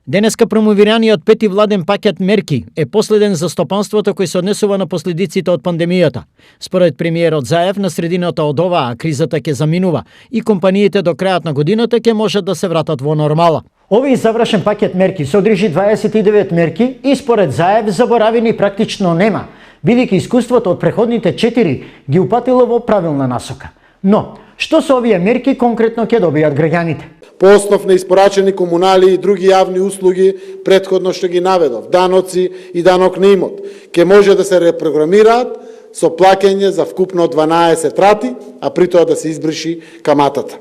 Денеска промовираниот пети владен пакет мерки е последен за стопанството кој се однесува на последиците од пандемијата. Според премиерот Заев, на средината од оваа кризата ќе заминува и компаниите до крајот на годината ќе можат да се вратат во нормала. Овој завршен пакет мерки содржи 29 мерки и според Заев заборавени практично нема, бидејќи искуството од преходните 4 ги упатило во правилна насока. Но, што со овие мерки конкретно ќе добијат граѓаните? По основ на испорачени комунали и други јавни услуги, претходно што ги наведов, даноци и данок на имот, ќе може да се репрограмираат со плаќање за вкупно 12 рати, а при тоа да се избриши каматата.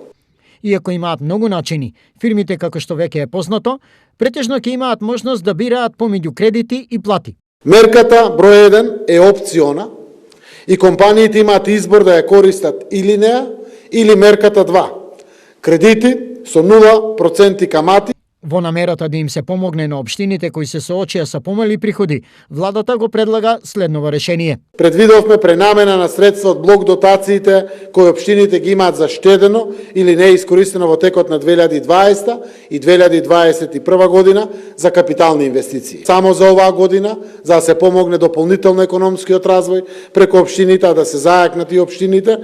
Иако имаат многу начини, фирмите, како што веќе е познато, претежно ќе имаат можност да бираат помеѓу кредити и плати. Мерката број 1 е опциона и компаниите имаат избор да ја користат или неа, или мерката 2. Кредити со 0% камати. Во намерата да им се помогне на општините кои се соочија со помали приходи, владата го предлага следново решение. Предвидовме пренамена на средства од блок дотациите кои општините ги имаат заштедено или не искористено во текот на 2020 и 2021 година за капитални инвестиции. Само за оваа година, за да се помогне дополнително економскиот развој преку општините, а да се зајакнат и општините,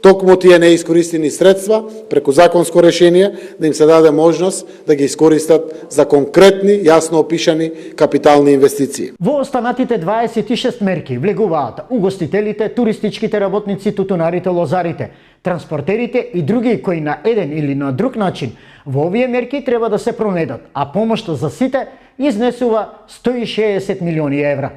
токму тие неискористени средства, преку законско решение, да им се даде можност да ги искористат за конкретни, јасно опишани капитални инвестиции. Во останатите 26 мерки влегуваат угостителите, туристичките работници, тутунарите, лозарите, транспортерите и други кои на еден или на друг начин во овие мерки треба да се пронедат, а помошта за сите изнесува 160 милиони евра.